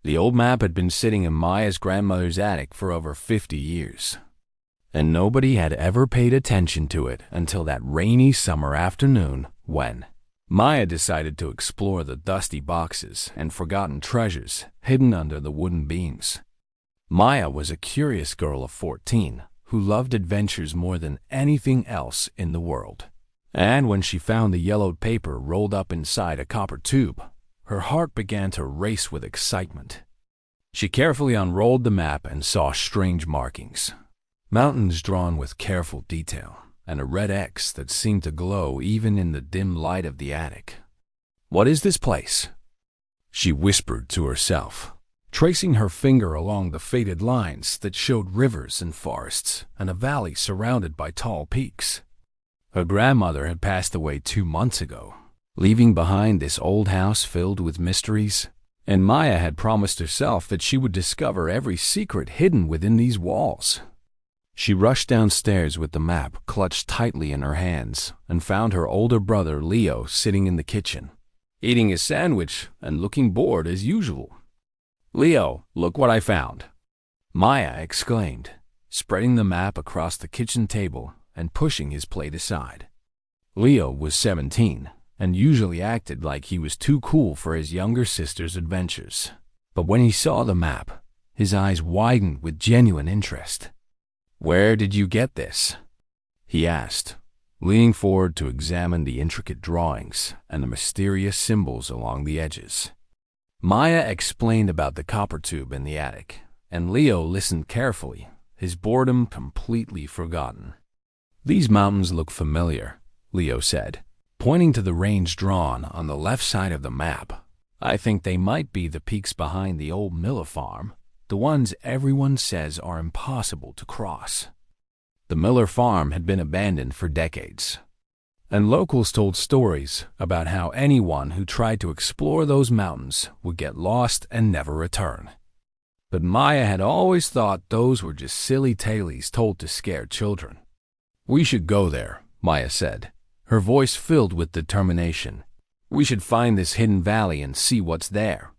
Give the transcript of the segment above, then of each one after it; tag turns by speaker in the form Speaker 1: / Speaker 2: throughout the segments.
Speaker 1: The old map had been sitting in Maya's grandmother's attic for over 50 years, and nobody had ever paid attention to it until that rainy summer afternoon when Maya decided to explore the dusty boxes and forgotten treasures hidden under the wooden beams. Maya was a curious girl of 14 who loved adventures more than anything else in the world. And when she found the yellowed paper rolled up inside a copper tube, her heart began to race with excitement. She carefully unrolled the map and saw strange markings. Mountains drawn with careful detail, and a red X that seemed to glow even in the dim light of the attic. "What is this place?" she whispered to herself, tracing her finger along the faded lines that showed rivers and forests and a valley surrounded by tall peaks. Her grandmother had passed away 2 months ago, leaving behind this old house filled with mysteries, and Maya had promised herself that she would discover every secret hidden within these walls. She rushed downstairs with the map clutched tightly in her hands and found her older brother Leo sitting in the kitchen, eating his sandwich and looking bored as usual. "Leo, look what I found," Maya exclaimed, spreading the map across the kitchen table and pushing his plate aside. Leo was 17 and usually acted like he was too cool for his younger sister's adventures. But when he saw the map, his eyes widened with genuine interest. "Where did you get this?" he asked, leaning forward to examine the intricate drawings and the mysterious symbols along the edges. Maya explained about the copper tube in the attic, and Leo listened carefully, his boredom completely forgotten. "These mountains look familiar," Leo said, pointing to the range drawn on the left side of the map. "I think they might be the peaks behind the old Miller farm, the ones everyone says are impossible to cross." The Miller farm had been abandoned for decades, and locals told stories about how anyone who tried to explore those mountains would get lost and never return. But Maya had always thought those were just silly tales told to scare children. "We should go there," Maya said, her voice filled with determination. "We should find this hidden valley and see what's there."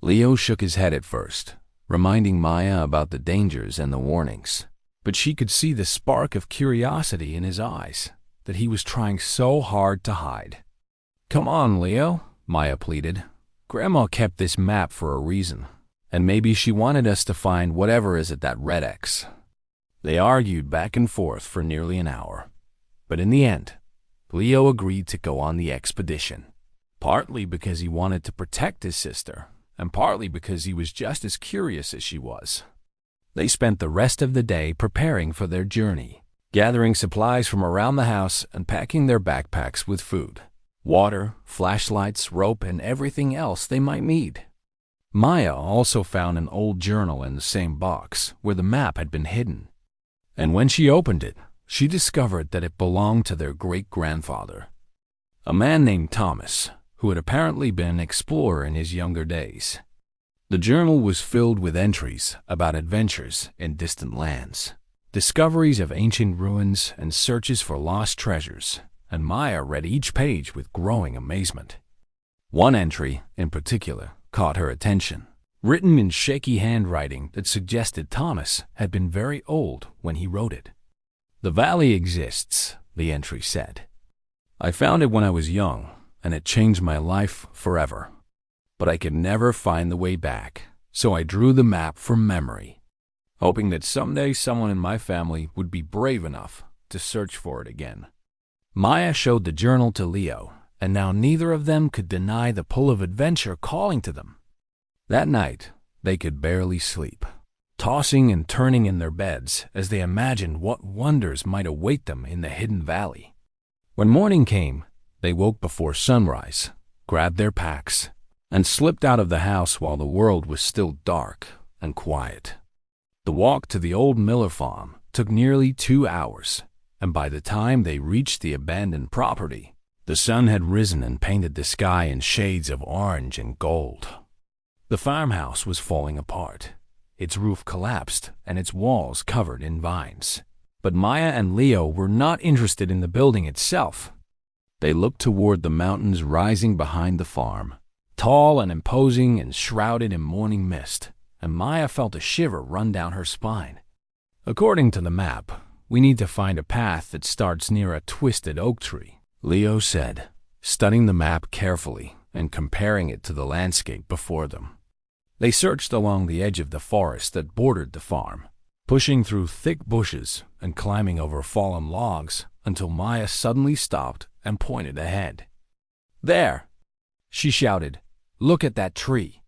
Speaker 1: Leo shook his head at first, reminding Maya about the dangers and the warnings, but she could see the spark of curiosity in his eyes that he was trying so hard to hide. "Come on, Leo," Maya pleaded. "Grandma kept this map for a reason, and maybe she wanted us to find whatever is at that red X." They argued back and forth for nearly an hour, but in the end, Leo agreed to go on the expedition, partly because he wanted to protect his sister, and partly because he was just as curious as she was. They spent the rest of the day preparing for their journey, gathering supplies from around the house and packing their backpacks with food, water, flashlights, rope, and everything else they might need. Maya also found an old journal in the same box where the map had been hidden, and when she opened it, she discovered that it belonged to their great-grandfather, a man named Thomas, who had apparently been an explorer in his younger days. The journal was filled with entries about adventures in distant lands, discoveries of ancient ruins, and searches for lost treasures, and Maya read each page with growing amazement. One entry, in particular, caught her attention, written in shaky handwriting that suggested Thomas had been very old when he wrote it. "The valley exists," the entry said. "I found it when I was young, and it changed my life forever. But I could never find the way back, so I drew the map from memory, hoping that someday someone in my family would be brave enough to search for it again." Maya showed the journal to Leo, and now neither of them could deny the pull of adventure calling to them. That night, they could barely sleep, tossing and turning in their beds as they imagined what wonders might await them in the hidden valley. When morning came, they woke before sunrise, grabbed their packs, and slipped out of the house while the world was still dark and quiet. The walk to the old Miller farm took nearly 2 hours, and by the time they reached the abandoned property, the sun had risen and painted the sky in shades of orange and gold. The farmhouse was falling apart, its roof collapsed and its walls covered in vines. But Maya and Leo were not interested in the building itself. They looked toward the mountains rising behind the farm, tall and imposing and shrouded in morning mist, and Maya felt a shiver run down her spine. According to the map, we need to find a path that starts near a twisted oak tree, Leo said, studying the map carefully and comparing it to the landscape before them. They searched along the edge of the forest that bordered the farm, pushing through thick bushes and climbing over fallen logs until Maya suddenly stopped and pointed ahead. "There!" she shouted. "Look at that tree."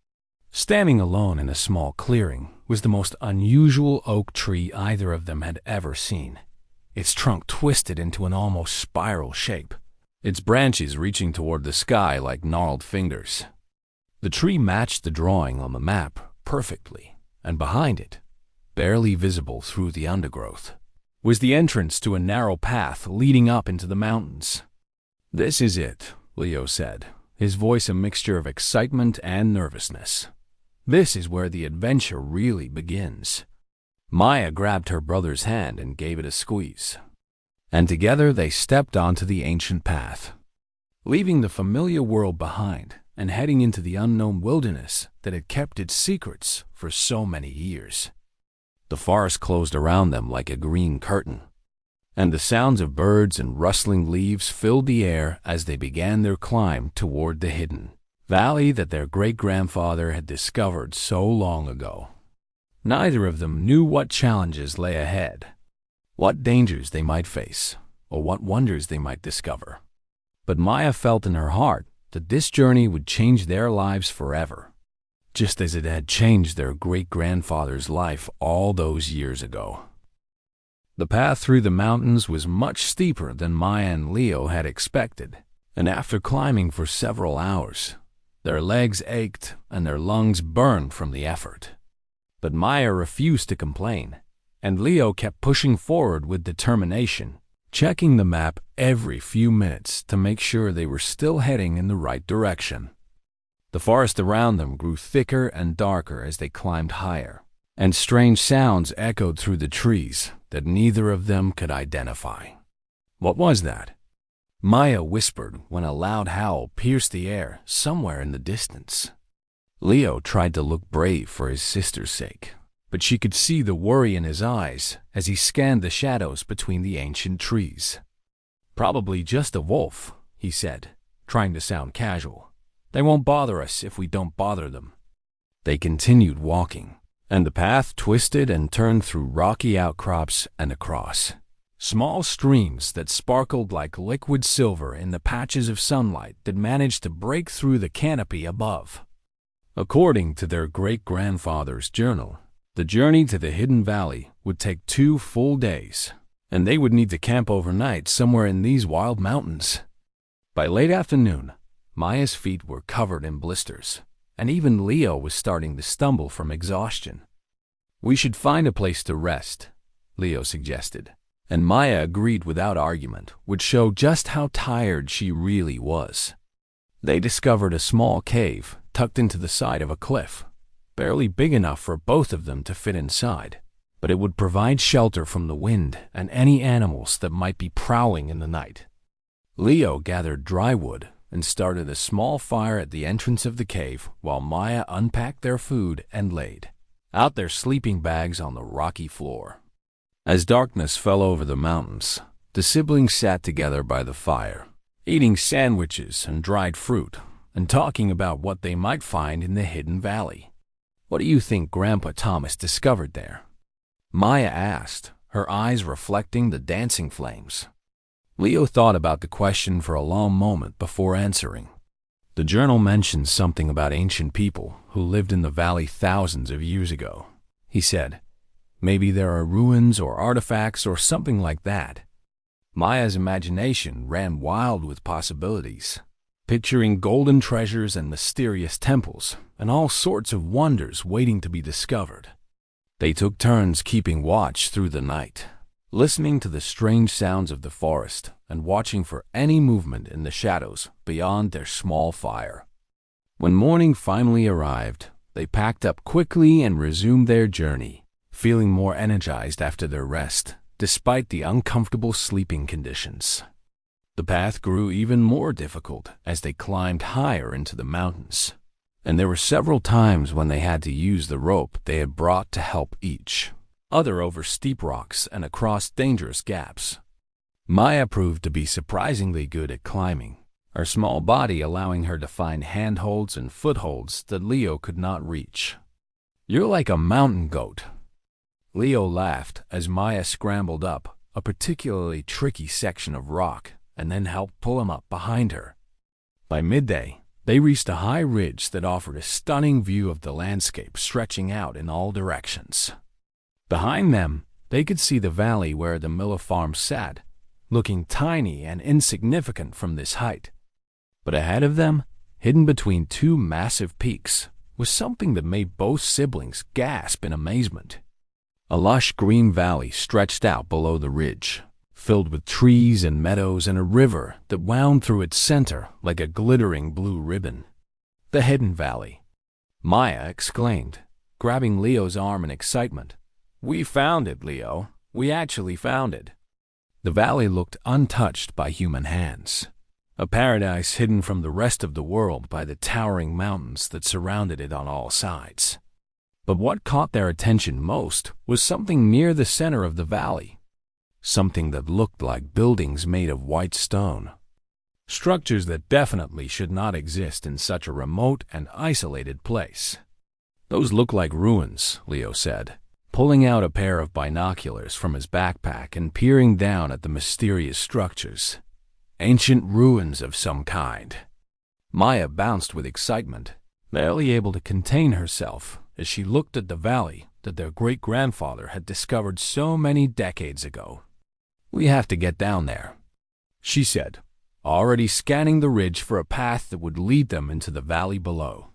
Speaker 1: Standing alone in a small clearing was the most unusual oak tree either of them had ever seen, its trunk twisted into an almost spiral shape, its branches reaching toward the sky like gnarled fingers. The tree matched the drawing on the map perfectly, and behind it, barely visible through the undergrowth, was the entrance to a narrow path leading up into the mountains. "This is it," Leo said, his voice a mixture of excitement and nervousness. "This is where the adventure really begins." Maya grabbed her brother's hand and gave it a squeeze, and together they stepped onto the ancient path, leaving the familiar world behind and heading into the unknown wilderness that had kept its secrets for so many years. The forest closed around them like a green curtain, and the sounds of birds and rustling leaves filled the air as they began their climb toward the hidden valley that their great-grandfather had discovered so long ago. Neither of them knew what challenges lay ahead, what dangers they might face, or what wonders they might discover. But Maya felt in her heart that this journey would change their lives forever, just as it had changed their great-grandfather's life all those years ago. The path through the mountains was much steeper than Maya and Leo had expected, and after climbing for several hours, their legs ached and their lungs burned from the effort. But Maya refused to complain, and Leo kept pushing forward with determination, checking the map every few minutes to make sure they were still heading in the right direction. The forest around them grew thicker and darker as they climbed higher, and strange sounds echoed through the trees that neither of them could identify. "What was that?" Maya whispered when a loud howl pierced the air somewhere in the distance. Leo tried to look brave for his sister's sake, but she could see the worry in his eyes as he scanned the shadows between the ancient trees. "Probably just a wolf," he said, trying to sound casual. "They won't bother us if we don't bother them." They continued walking, and the path twisted and turned through rocky outcrops and across small streams that sparkled like liquid silver in the patches of sunlight that managed to break through the canopy above. According to their great-grandfather's journal, the journey to the hidden valley would take 2 full days, and they would need to camp overnight somewhere in these wild mountains. By late afternoon, Maya's feet were covered in blisters, and even Leo was starting to stumble from exhaustion. "We should find a place to rest," Leo suggested, and Maya agreed without argument, which showed just how tired she really was. They discovered a small cave tucked into the side of a cliff, barely big enough for both of them to fit inside, but it would provide shelter from the wind and any animals that might be prowling in the night. Leo gathered dry wood and started a small fire at the entrance of the cave while Maya unpacked their food and laid out their sleeping bags on the rocky floor. As darkness fell over the mountains, the siblings sat together by the fire, eating sandwiches and dried fruit, and talking about what they might find in the hidden valley. "What do you think Grandpa Thomas discovered there?" Maya asked, her eyes reflecting the dancing flames. Leo thought about the question for a long moment before answering. The journal mentions something about ancient people who lived in the valley thousands of years ago, he said. "Maybe there are ruins or artifacts or something like that." Maya's imagination ran wild with possibilities, picturing golden treasures and mysterious temples and all sorts of wonders waiting to be discovered. They took turns keeping watch through the night, listening to the strange sounds of the forest and watching for any movement in the shadows beyond their small fire. When morning finally arrived, they packed up quickly and resumed their journey, feeling more energized after their rest, despite the uncomfortable sleeping conditions. The path grew even more difficult as they climbed higher into the mountains, and there were several times when they had to use the rope they had brought to help each other over steep rocks and across dangerous gaps. Maya proved to be surprisingly good at climbing, her small body allowing her to find handholds and footholds that Leo could not reach. "You're like a mountain goat," Leo laughed as Maya scrambled up a particularly tricky section of rock and then helped pull him up behind her. By midday, they reached a high ridge that offered a stunning view of the landscape stretching out in all directions. Behind them, they could see the valley where the Miller farm sat, looking tiny and insignificant from this height. But ahead of them, hidden between two massive peaks, was something that made both siblings gasp in amazement. A lush green valley stretched out below the ridge, filled with trees and meadows and a river that wound through its center like a glittering blue ribbon. "The Hidden Valley," Maya exclaimed, grabbing Leo's arm in excitement. "We found it, Leo. We actually found it." The valley looked untouched by human hands, a paradise hidden from the rest of the world by the towering mountains that surrounded it on all sides. But what caught their attention most was something near the center of the valley, something that looked like buildings made of white stone, structures that definitely should not exist in such a remote and isolated place. "Those look like ruins," Leo said, pulling out a pair of binoculars from his backpack and peering down at the mysterious structures. "Ancient ruins of some kind." Maya bounced with excitement, barely able to contain herself as she looked at the valley that their great-grandfather had discovered so many decades ago. "We have to get down there," she said, already scanning the ridge for a path that would lead them into the valley below.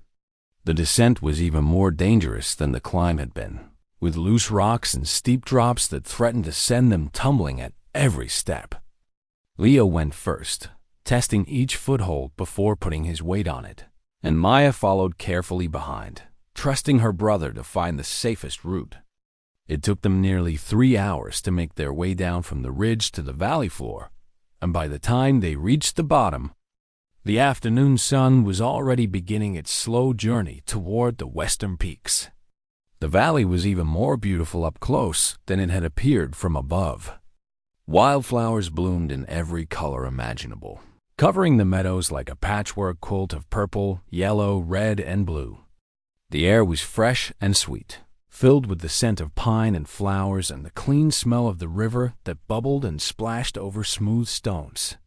Speaker 1: The descent was even more dangerous than the climb had been, with loose rocks and steep drops that threatened to send them tumbling at every step. Leo went first, testing each foothold before putting his weight on it, and Maya followed carefully behind, trusting her brother to find the safest route. It took them nearly 3 hours to make their way down from the ridge to the valley floor, and by the time they reached the bottom, the afternoon sun was already beginning its slow journey toward the western peaks. The valley was even more beautiful up close than it had appeared from above. Wildflowers bloomed in every color imaginable, covering the meadows like a patchwork quilt of purple, yellow, red, and blue. The air was fresh and sweet, filled with the scent of pine and flowers and the clean smell of the river that bubbled and splashed over smooth stones.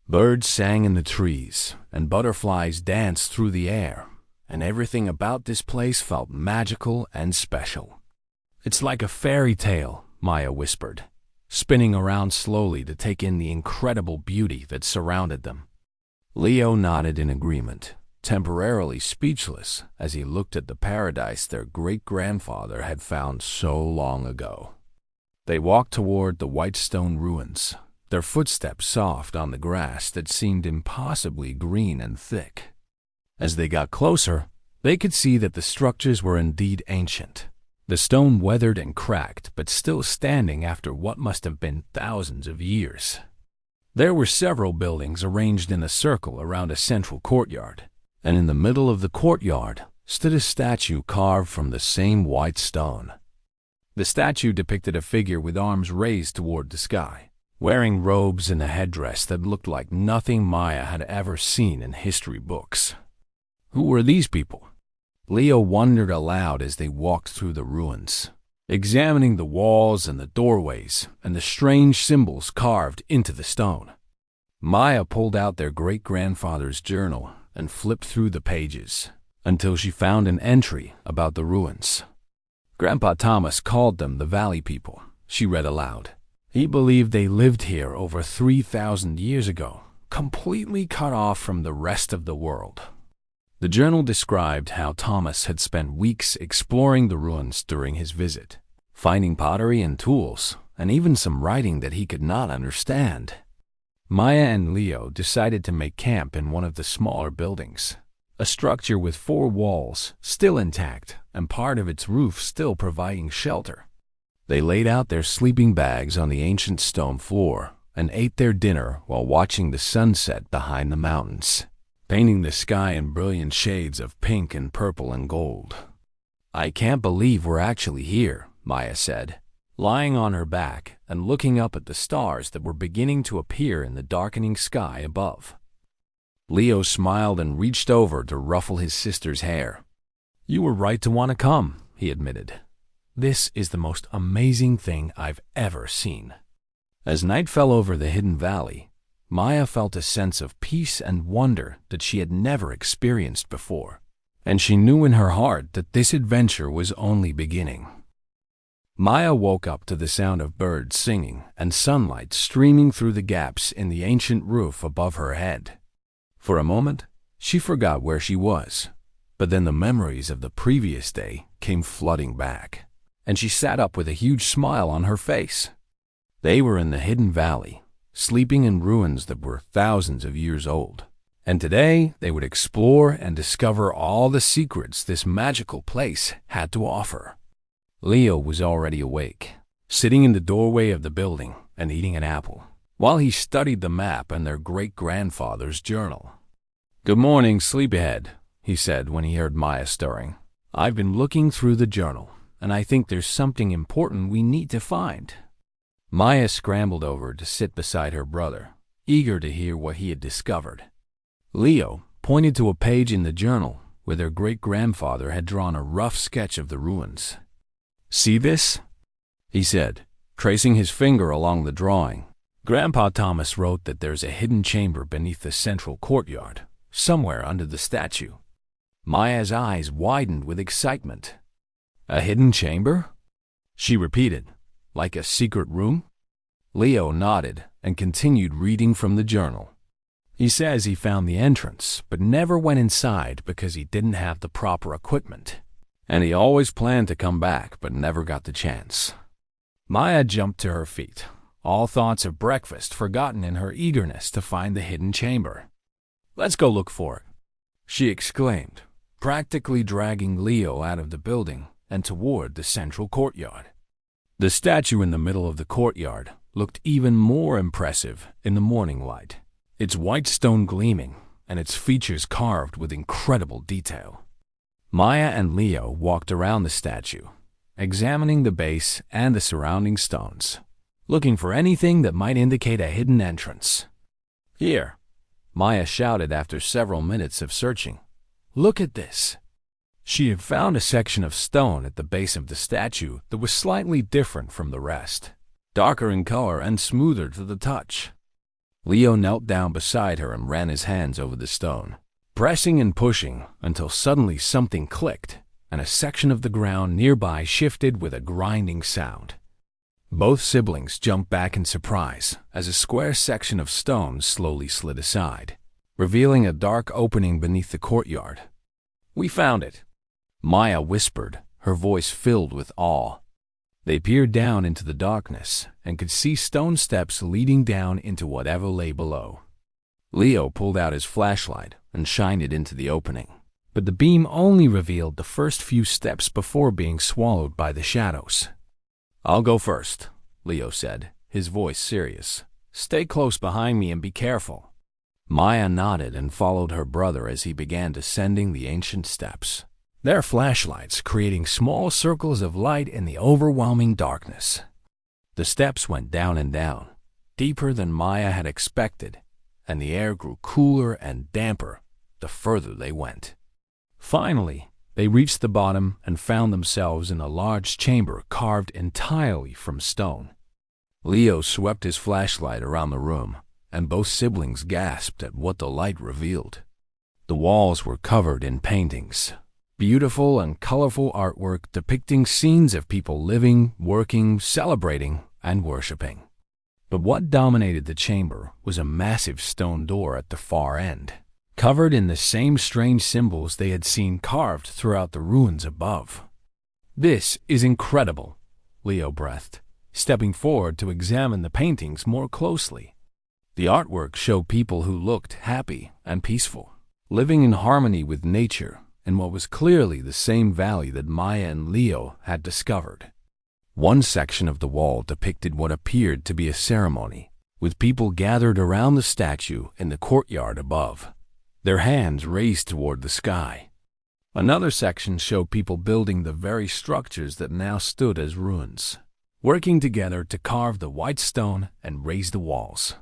Speaker 1: Birds sang in the trees, and butterflies danced through the air, and everything about this place felt magical and special. "It's like a fairy tale," Maya whispered, spinning around slowly to take in the incredible beauty that surrounded them. Leo nodded in agreement, temporarily speechless as he looked at the paradise their great-grandfather had found so long ago. They walked toward the white stone ruins, their footsteps soft on the grass that seemed impossibly green and thick. As they got closer, they could see that the structures were indeed ancient, the stone weathered and cracked but still standing after what must have been thousands of years. There were several buildings arranged in a circle around a central courtyard, and in the middle of the courtyard stood a statue carved from the same white stone. The statue depicted a figure with arms raised toward the sky, wearing robes and a headdress that looked like nothing Maya had ever seen in history books. Who were these people? Leo wondered aloud as they walked through the ruins, examining the walls and the doorways and the strange symbols carved into the stone. Maya pulled out their great-grandfather's journal and flipped through the pages until she found an entry about the ruins. "Grandpa Thomas called them the Valley People," she read aloud. "He believed they lived here over 3,000 years ago, completely cut off from the rest of the world." The journal described how Thomas had spent weeks exploring the ruins during his visit, finding pottery and tools, and even some writing that he could not understand. Maya and Leo decided to make camp in one of the smaller buildings, a structure with 4 walls still intact and part of its roof still providing shelter. They laid out their sleeping bags on the ancient stone floor and ate their dinner while watching the sunset behind the mountains. painting the sky in brilliant shades of pink and purple and gold. "I can't believe we're actually here," Maya said, lying on her back and looking up at the stars that were beginning to appear in the darkening sky above. Leo smiled and reached over to ruffle his sister's hair. "You were right to want to come," he admitted. "This is the most amazing thing I've ever seen." As night fell over the hidden valley, Maya felt a sense of peace and wonder that she had never experienced before, and she knew in her heart that this adventure was only beginning. Maya woke up to the sound of birds singing and sunlight streaming through the gaps in the ancient roof above her head. For a moment, she forgot where she was, but then the memories of the previous day came flooding back, and she sat up with a huge smile on her face. They were in the hidden valley, sleeping in ruins that were thousands of years old, and today they would explore and discover all the secrets this magical place had to offer. Leo was already awake, sitting in the doorway of the building and eating an apple, while he studied the map and their great-grandfather's journal. "Good morning, sleepyhead," he said when he heard Maya stirring. "I've been looking through the journal, and I think there's something important we need to find." Maya scrambled over to sit beside her brother, eager to hear what he had discovered. Leo pointed to a page in the journal where their great-grandfather had drawn a rough sketch of the ruins. "See this?" he said, tracing his finger along the drawing. "Grandpa Thomas wrote that there's a hidden chamber beneath the central courtyard, somewhere under the statue." Maya's eyes widened with excitement. "A hidden chamber?" she repeated. "Like a secret room?" Leo nodded and continued reading from the journal. "He says he found the entrance, but never went inside because he didn't have the proper equipment. And he always planned to come back, but never got the chance." Maya jumped to her feet, all thoughts of breakfast forgotten in her eagerness to find the hidden chamber. "Let's go look for it," she exclaimed, practically dragging Leo out of the building and toward the central courtyard. The statue in the middle of the courtyard looked even more impressive in the morning light, its white stone gleaming and its features carved with incredible detail. Maya and Leo walked around the statue, examining the base and the surrounding stones, looking for anything that might indicate a hidden entrance. "Here," Maya shouted after several minutes of searching. "Look at this." She had found a section of stone at the base of the statue that was slightly different from the rest, darker in color and smoother to the touch. Leo knelt down beside her and ran his hands over the stone, pressing and pushing until suddenly something clicked and a section of the ground nearby shifted with a grinding sound. Both siblings jumped back in surprise as a square section of stone slowly slid aside, revealing a dark opening beneath the courtyard. "We found it," Maya whispered, her voice filled with awe. They peered down into the darkness and could see stone steps leading down into whatever lay below. Leo pulled out his flashlight and shined it into the opening, but the beam only revealed the first few steps before being swallowed by the shadows. "I'll go first," Leo said, his voice serious. "Stay close behind me and be careful." Maya nodded and followed her brother as he began descending the ancient steps, their flashlights creating small circles of light in the overwhelming darkness. The steps went down and down, deeper than Maya had expected, and the air grew cooler and damper the further they went. Finally, they reached the bottom and found themselves in a large chamber carved entirely from stone. Leo swept his flashlight around the room, and both siblings gasped at what the light revealed. The walls were covered in paintings, beautiful and colorful artwork depicting scenes of people living, working, celebrating, and worshiping. But what dominated the chamber was a massive stone door at the far end, covered in the same strange symbols they had seen carved throughout the ruins above. "This is incredible," Leo breathed, stepping forward to examine the paintings more closely. The artwork showed people who looked happy and peaceful, living in harmony with nature in what was clearly the same valley that Maya and Leo had discovered. One section of the wall depicted what appeared to be a ceremony, with people gathered around the statue in the courtyard above. Their hands raised toward the sky. Another section showed people building the very structures that now stood as ruins, working together to carve the white stone and raise the walls.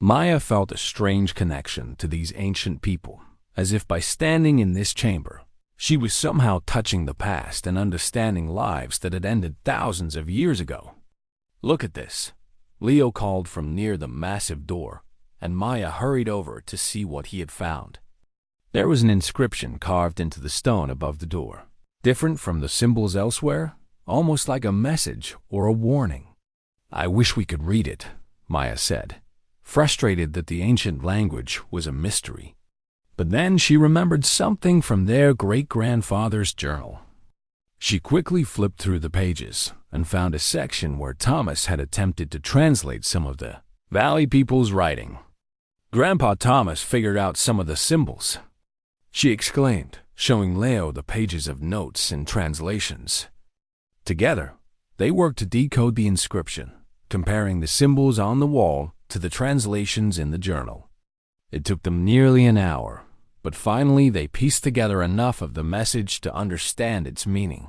Speaker 1: Maya felt a strange connection to these ancient people, as if by standing in this chamber, she was somehow touching the past and understanding lives that had ended thousands of years ago. "Look at this," Leo called from near the massive door, and Maya hurried over to see what he had found. There was an inscription carved into the stone above the door, different from the symbols elsewhere, almost like a message or a warning. "I wish we could read it," Maya said, frustrated that the ancient language was a mystery. But then she remembered something from their great-grandfather's journal. She quickly flipped through the pages and found a section where Thomas had attempted to translate some of the Valley people's writing. "Grandpa Thomas figured out some of the symbols," she exclaimed, showing Leo the pages of notes and translations. Together, they worked to decode the inscription, comparing the symbols on the wall to the translations in the journal. It took them nearly an hour, but finally they pieced together enough of the message to understand its meaning.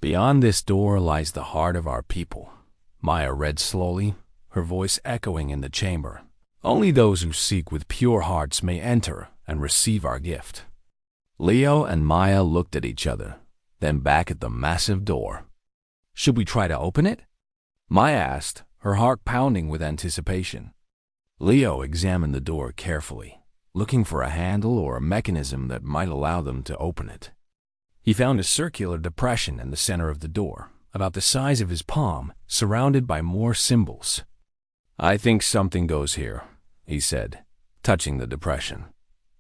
Speaker 1: "Beyond this door lies the heart of our people," Maya read slowly, her voice echoing in the chamber. "Only those who seek with pure hearts may enter and receive our gift." Leo and Maya looked at each other, then back at the massive door. "Should we try to open it?" Maya asked, her heart pounding with anticipation. Leo examined the door carefully, looking for a handle or a mechanism that might allow them to open it. He found a circular depression in the center of the door, about the size of his palm, surrounded by more symbols. "I think something goes here," he said, touching the depression.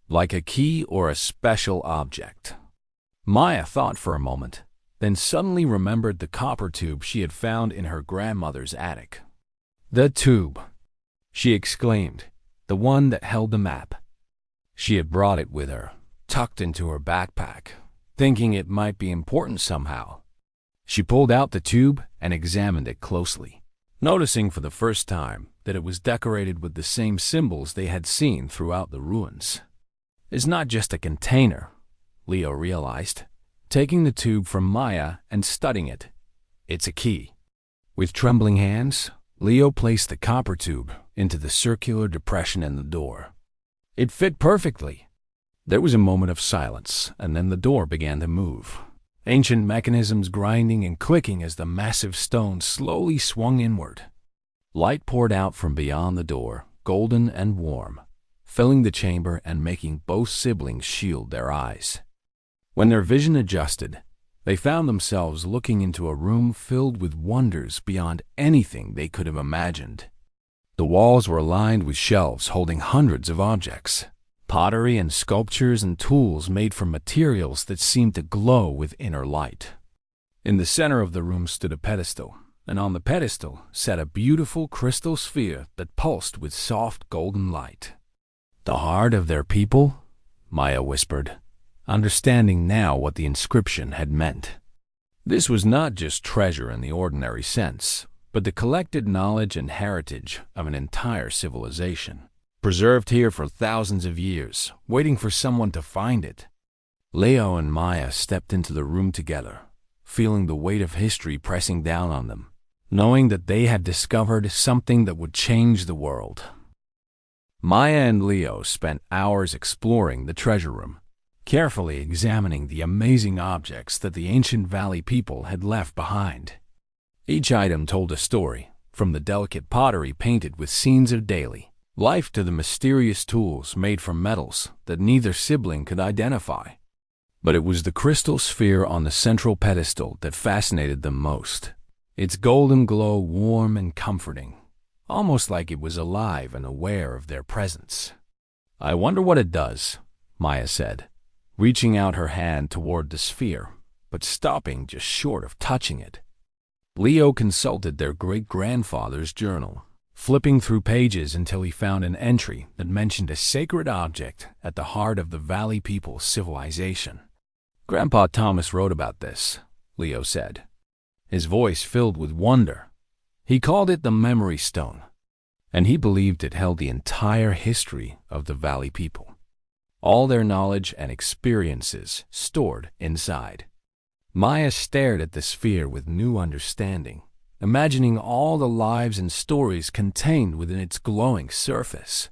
Speaker 1: "Like a key or a special object." Maya thought for a moment, then suddenly remembered the copper tube she had found in her grandmother's attic. "The tube!" she exclaimed, "the one that held the map." She had brought it with her, tucked into her backpack, thinking it might be important somehow. She pulled out the tube and examined it closely, noticing for the first time that it was decorated with the same symbols they had seen throughout the ruins. "It's not just a container," Leo realized, taking the tube from Maya and studying it. "It's a key." With trembling hands, Leo placed the copper tube into the circular depression in the door. It fit perfectly. There was a moment of silence, and then the door began to move, ancient mechanisms grinding and clicking as the massive stone slowly swung inward. Light poured out from beyond the door, golden and warm, filling the chamber and making both siblings shield their eyes. When their vision adjusted, they found themselves looking into a room filled with wonders beyond anything they could have imagined. The walls were lined with shelves holding hundreds of objects, pottery and sculptures and tools made from materials that seemed to glow with inner light. In the center of the room stood a pedestal, and on the pedestal sat a beautiful crystal sphere that pulsed with soft golden light. "The heart of their people?" Maya whispered, understanding now what the inscription had meant. This was not just treasure in the ordinary sense, but the collected knowledge and heritage of an entire civilization, preserved here for thousands of years, waiting for someone to find it. Leo and Maya stepped into the room together, feeling the weight of history pressing down on them, knowing that they had discovered something that would change the world. Maya and Leo spent hours exploring the treasure room, carefully examining the amazing objects that the ancient valley people had left behind. Each item told a story, from the delicate pottery painted with scenes of daily life to the mysterious tools made from metals that neither sibling could identify. But it was the crystal sphere on the central pedestal that fascinated them most, its golden glow warm and comforting, almost like it was alive and aware of their presence. "I wonder what it does," Maya said, reaching out her hand toward the sphere, but stopping just short of touching it. Leo consulted their great-grandfather's journal, flipping through pages until he found an entry that mentioned a sacred object at the heart of the Valley people's civilization. "Grandpa Thomas wrote about this," Leo said, his voice filled with wonder. He called it the Memory Stone, and he believed it held the entire history of the Valley people. all their knowledge and experiences stored inside. Maya stared at the sphere with new understanding, imagining all the lives and stories contained within its glowing surface.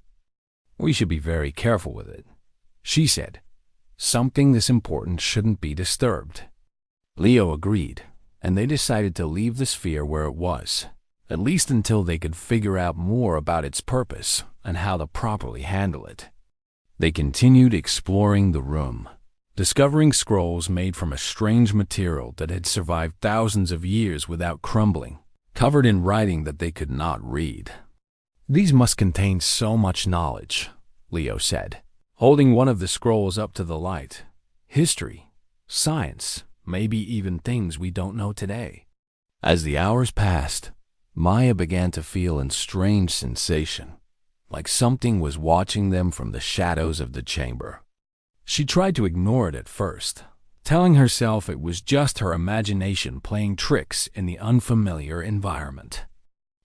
Speaker 1: "We should be very careful with it," she said. "Something this important shouldn't be disturbed." Leo agreed, and they decided to leave the sphere where it was, at least until they could figure out more about its purpose and how to properly handle it. They continued exploring the room, discovering scrolls made from a strange material that had survived thousands of years without crumbling, covered in writing that they could not read. "These must contain so much knowledge," Leo said, holding one of the scrolls up to the light. "History, science, maybe even things we don't know today." As the hours passed, Maya began to feel a strange sensation, like something was watching them from the shadows of the chamber. She tried to ignore it at first, telling herself it was just her imagination playing tricks in the unfamiliar environment.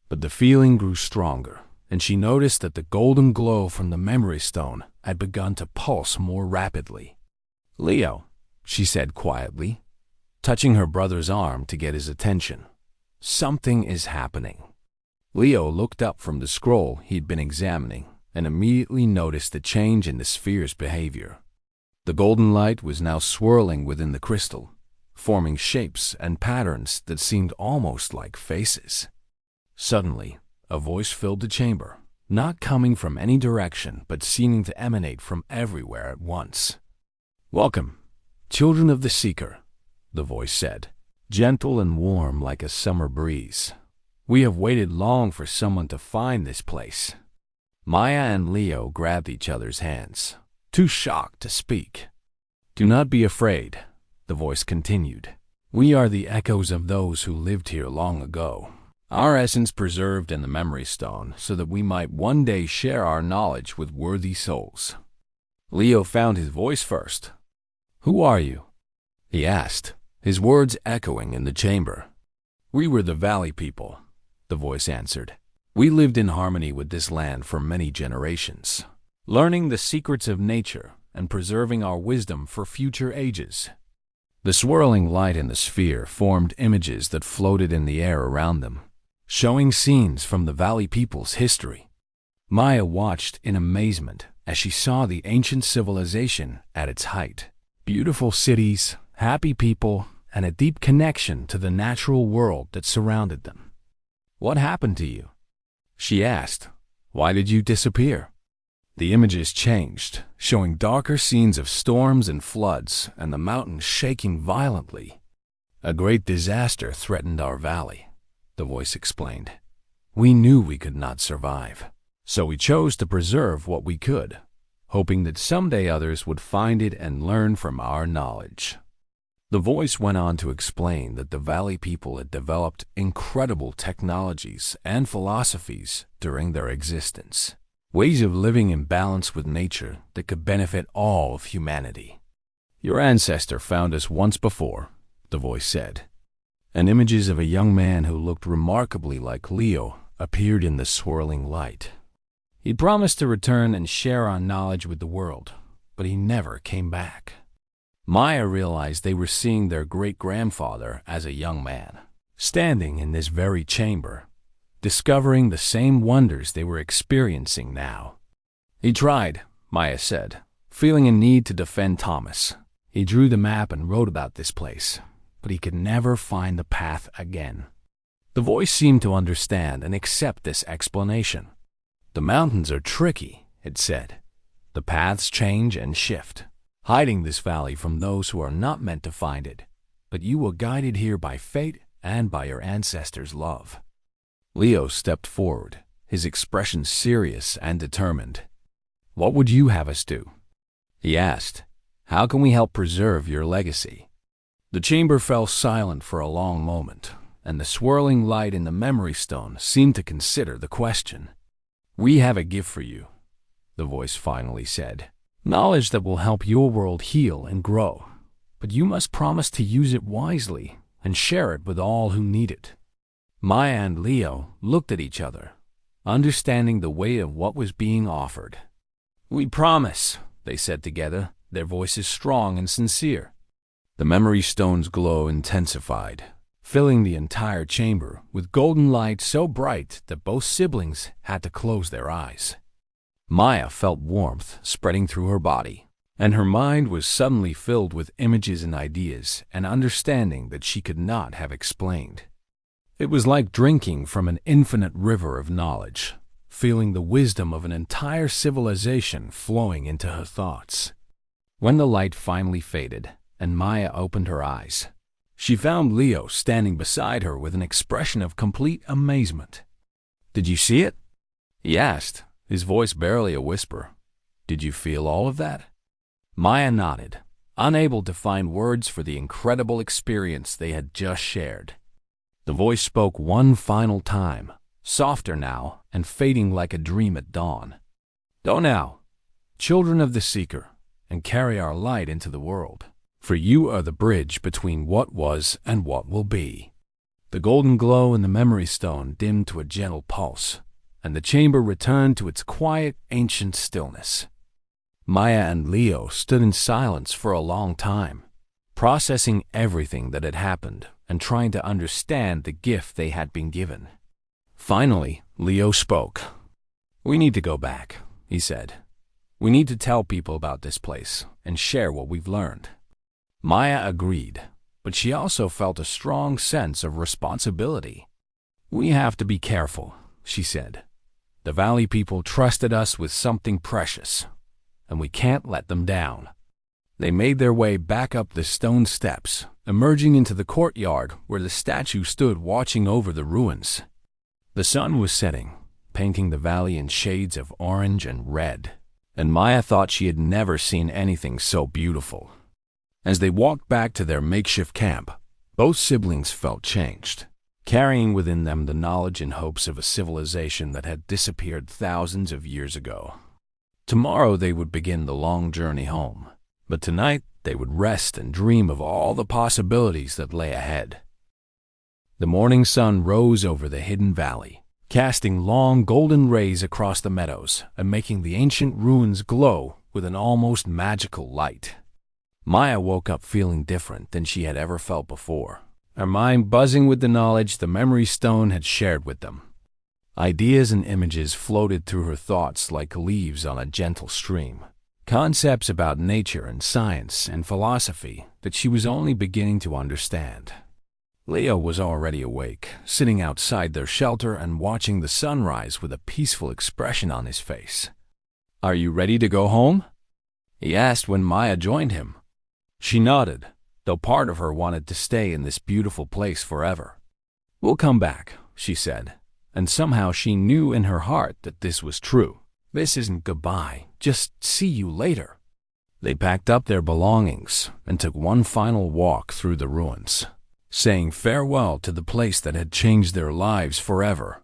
Speaker 1: But the feeling grew stronger, and she noticed that the golden glow from the memory stone had begun to pulse more rapidly. "Leo," she said quietly, touching her brother's arm to get his attention. "Something is happening." Leo looked up from the scroll he'd been examining and immediately noticed the change in the sphere's behavior. The golden light was now swirling within the crystal, forming shapes and patterns that seemed almost like faces. Suddenly, a voice filled the chamber, not coming from any direction but seeming to emanate from everywhere at once. "Welcome, children of the Seeker," the voice said, gentle and warm like a summer breeze. "We have waited long for someone to find this place." Maya and Leo grabbed each other's hands, too shocked to speak. "Do not be afraid," the voice continued. "We are the echoes of those who lived here long ago, our essence preserved in the memory stone so that we might one day share our knowledge with worthy souls." Leo found his voice first. "Who are you?" he asked, his words echoing in the chamber. "We were the Valley people," the voice answered. "We lived in harmony with this land for many generations, learning the secrets of nature and preserving our wisdom for future ages." The swirling light in the sphere formed images that floated in the air around them, showing scenes from the Valley people's history. Maya watched in amazement as she saw the ancient civilization at its height. Beautiful cities, happy people, and a deep connection to the natural world that surrounded them. "What happened to you?" she asked. "Why did you disappear?" The images changed, showing darker scenes of storms and floods and the mountains shaking violently. "A great disaster threatened our valley," the voice explained. "We knew we could not survive, so we chose to preserve what we could, hoping that someday others would find it and learn from our knowledge." The voice went on to explain that the Valley people had developed incredible technologies and philosophies during their existence, ways of living in balance with nature that could benefit all of humanity. "Your ancestor found us once before," the voice said, and images of a young man who looked remarkably like Leo appeared in the swirling light. "He promised to return and share our knowledge with the world, but he never came back." Maya realized they were seeing their great-grandfather as a young man, standing in this very chamber, discovering the same wonders they were experiencing now. "He tried," Maya said, feeling a need to defend Thomas. "He drew the map and wrote about this place, but he could never find the path again." The voice seemed to understand and accept this explanation. "The mountains are tricky," it said. "The paths change and shift, hiding this valley from those who are not meant to find it, but you were guided here by fate and by your ancestors' love." Leo stepped forward, his expression serious and determined. "What would you have us do?" he asked. "How can we help preserve your legacy?" The chamber fell silent for a long moment, and the swirling light in the memory stone seemed to consider the question. "We have a gift for you," the voice finally said. "Knowledge that will help your world heal and grow, but you must promise to use it wisely and share it with all who need it." Maya and Leo looked at each other, understanding the weight of what was being offered. "We promise," they said together, their voices strong and sincere. The memory stone's glow intensified, filling the entire chamber with golden light so bright that both siblings had to close their eyes. Maya felt warmth spreading through her body, and her mind was suddenly filled with images and ideas and understanding that she could not have explained. It was like drinking from an infinite river of knowledge, feeling the wisdom of an entire civilization flowing into her thoughts. When the light finally faded and Maya opened her eyes, she found Leo standing beside her with an expression of complete amazement. "Did you see it?" he asked, his voice barely a whisper. "Did you feel all of that?" Maya nodded, unable to find words for the incredible experience they had just shared. The voice spoke one final time, softer now and fading like a dream at dawn. "Go now, children of the Seeker, and carry our light into the world, for you are the bridge between what was and what will be." The golden glow in the memory stone dimmed to a gentle pulse, and the chamber returned to its quiet, ancient stillness. Maya and Leo stood in silence for a long time, processing everything that had happened and trying to understand the gift they had been given. Finally, Leo spoke. "We need to go back," he said. "We need to tell people about this place and share what we've learned." Maya agreed, but she also felt a strong sense of responsibility. "We have to be careful," she said. "The Valley people trusted us with something precious, and we can't let them down." They made their way back up the stone steps, emerging into the courtyard where the statue stood watching over the ruins. The sun was setting, painting the valley in shades of orange and red, and Maya thought she had never seen anything so beautiful. As they walked back to their makeshift camp, both siblings felt changed, carrying within them the knowledge and hopes of a civilization that had disappeared thousands of years ago. Tomorrow they would begin the long journey home, but tonight they would rest and dream of all the possibilities that lay ahead. The morning sun rose over the hidden valley, casting long golden rays across the meadows and making the ancient ruins glow with an almost magical light. Maya woke up feeling different than she had ever felt before, her mind buzzing with the knowledge the memory stone had shared with them. Ideas and images floated through her thoughts like leaves on a gentle stream, concepts about nature and science and philosophy that she was only beginning to understand. Leo was already awake, sitting outside their shelter and watching the sunrise with a peaceful expression on his face. "Are you ready to go home?" he asked when Maya joined him. She nodded, though part of her wanted to stay in this beautiful place forever. "We'll come back," she said, and somehow she knew in her heart that this was true. "This isn't goodbye, just see you later." They packed up their belongings and took one final walk through the ruins, saying farewell to the place that had changed their lives forever.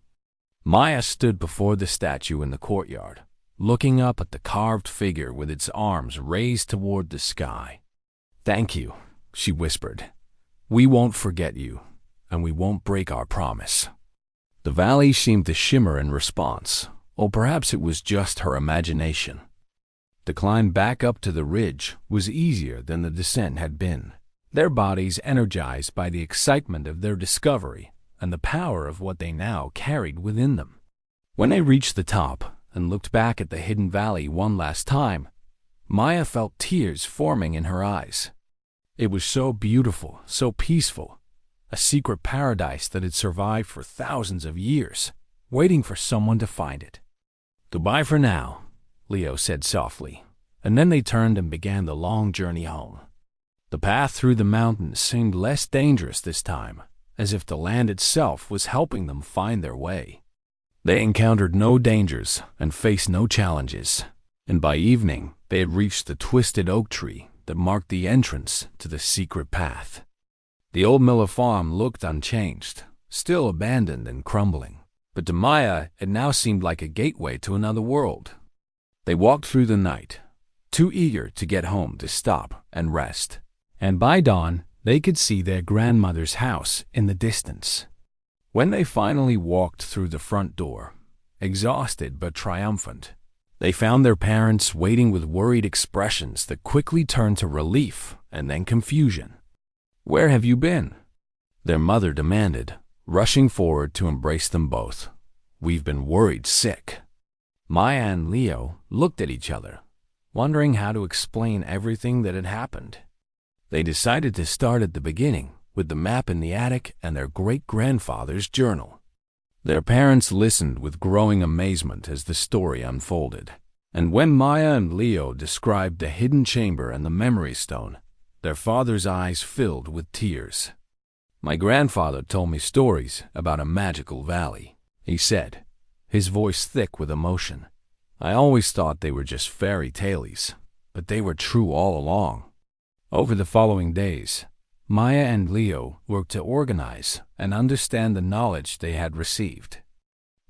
Speaker 1: Maya stood before the statue in the courtyard, looking up at the carved figure with its arms raised toward the sky. "Thank you," she whispered. "We won't forget you, and we won't break our promise." The valley seemed to shimmer in response, or perhaps it was just her imagination. The climb back up to the ridge was easier than the descent had been, their bodies energized by the excitement of their discovery and the power of what they now carried within them. When they reached the top and looked back at the hidden valley one last time, Maya felt tears forming in her eyes. It was so beautiful, so peaceful, a secret paradise that had survived for thousands of years, waiting for someone to find it. "Goodbye for now," Leo said softly, and then they turned and began the long journey home. The path through the mountains seemed less dangerous this time, as if the land itself was helping them find their way. They encountered no dangers and faced no challenges, and by evening they had reached the twisted oak tree that marked the entrance to the secret path. The old Miller farm looked unchanged, still abandoned and crumbling, but to Maya it now seemed like a gateway to another world. They walked through the night, too eager to get home to stop and rest, and by dawn they could see their grandmother's house in the distance. When they finally walked through the front door, exhausted but triumphant, They found their parents waiting with worried expressions that quickly turned to relief and then confusion. "Where have you been?" their mother demanded, rushing forward to embrace them both. "We've been worried sick." Maya and Leo looked at each other, wondering how to explain everything that had happened. They decided to start at the beginning, with the map in the attic and their great-grandfather's journal. Their parents listened with growing amazement as the story unfolded. And when Maya and Leo described the hidden chamber and the memory stone, their father's eyes filled with tears. "My grandfather told me stories about a magical valley," he said, his voice thick with emotion. "I always thought they were just fairy tales, but they were true all along." Over the following days, Maya and Leo worked to organize and understand the knowledge they had received.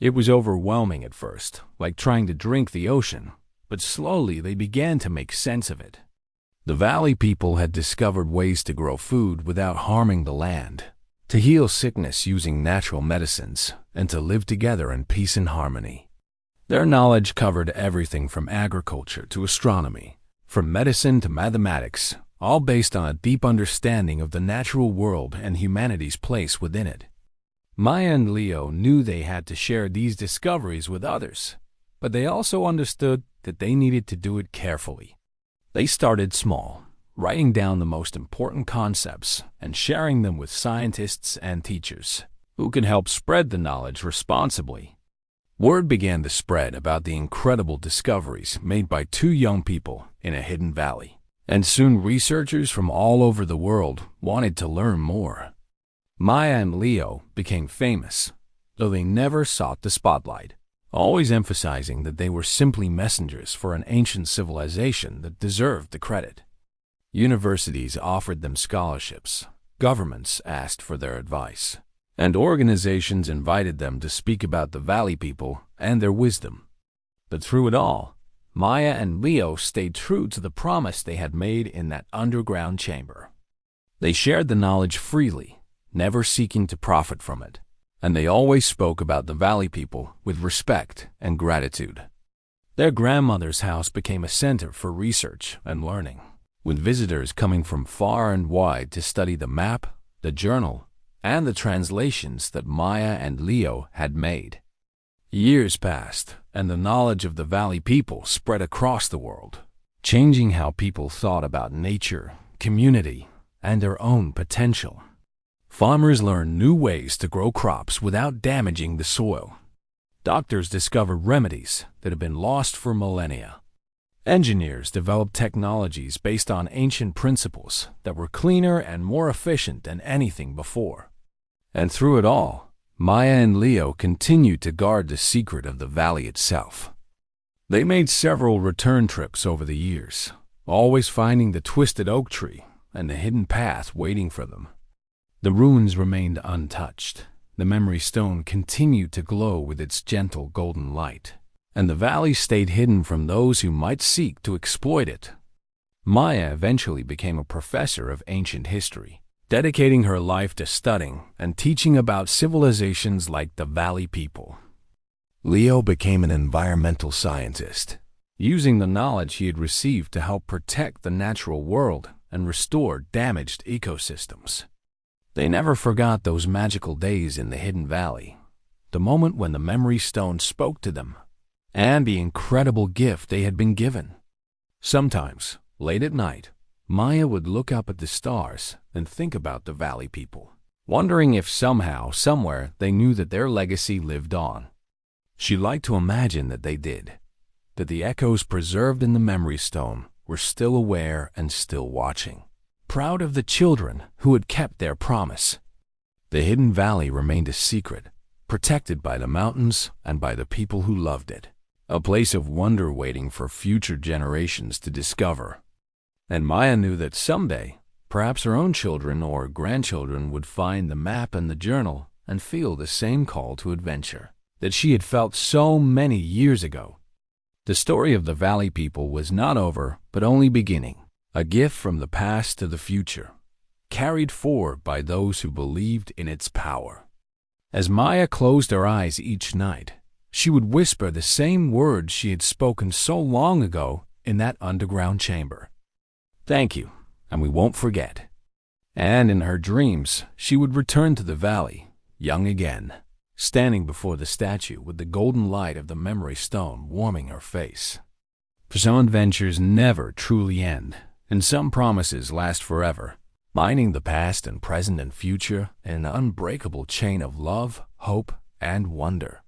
Speaker 1: It was overwhelming at first, like trying to drink the ocean, but slowly they began to make sense of it. The valley people had discovered ways to grow food without harming the land, to heal sickness using natural medicines, and to live together in peace and harmony. Their knowledge covered everything from agriculture to astronomy, from medicine to mathematics, all based on a deep understanding of the natural world and humanity's place within it. Maya and Leo knew they had to share these discoveries with others, but they also understood that they needed to do it carefully. They started small, writing down the most important concepts and sharing them with scientists and teachers who could help spread the knowledge responsibly. Word began to spread about the incredible discoveries made by two young people in a hidden valley, and soon researchers from all over the world wanted to learn more. Maya and Leo became famous, though they never sought the spotlight, always emphasizing that they were simply messengers for an ancient civilization that deserved the credit. Universities offered them scholarships, governments asked for their advice, and organizations invited them to speak about the valley people and their wisdom. But through it all, Maya and Leo stayed true to the promise they had made in that underground chamber. They shared the knowledge freely, never seeking to profit from it, and they always spoke about the valley people with respect and gratitude. Their grandmother's house became a center for research and learning, with visitors coming from far and wide to study the map, the journal, and the translations that Maya and Leo had made. Years passed, and the knowledge of the valley people spread across the world, changing how people thought about nature, community, and their own potential. Farmers learned new ways to grow crops without damaging the soil. Doctors discovered remedies that had been lost for millennia. Engineers developed technologies based on ancient principles that were cleaner and more efficient than anything before. And through it all, Maya and Leo continued to guard the secret of the valley itself. They made several return trips over the years, always finding the twisted oak tree and the hidden path waiting for them. The ruins remained untouched. The memory stone continued to glow with its gentle golden light, and the valley stayed hidden from those who might seek to exploit it. Maya eventually became a professor of ancient history, dedicating her life to studying and teaching about civilizations like the valley people. Leo became an environmental scientist, using the knowledge he had received to help protect the natural world and restore damaged ecosystems. They never forgot those magical days in the hidden valley, the moment when the memory stone spoke to them, and the incredible gift they had been given. Sometimes, late at night, Maya would look up at the stars and think about the valley people, wondering if somehow, somewhere, they knew that their legacy lived on. She liked to imagine that they did, that the echoes preserved in the memory stone were still aware and still watching, proud of the children who had kept their promise. The hidden valley remained a secret, protected by the mountains and by the people who loved it, a place of wonder waiting for future generations to discover. And Maya knew that someday, perhaps her own children or grandchildren would find the map and the journal and feel the same call to adventure that she had felt so many years ago. The story of the valley people was not over, but only beginning. A gift from the past to the future, carried forward by those who believed in its power. As Maya closed her eyes each night, She would whisper the same words she had spoken so long ago in that underground chamber. "Thank you, and we won't forget." And in her dreams, she would return to the valley, young again, standing before the statue with the golden light of the memory stone warming her face. For some adventures never truly end, and some promises last forever, binding the past and present and future in an unbreakable chain of love, hope, and wonder.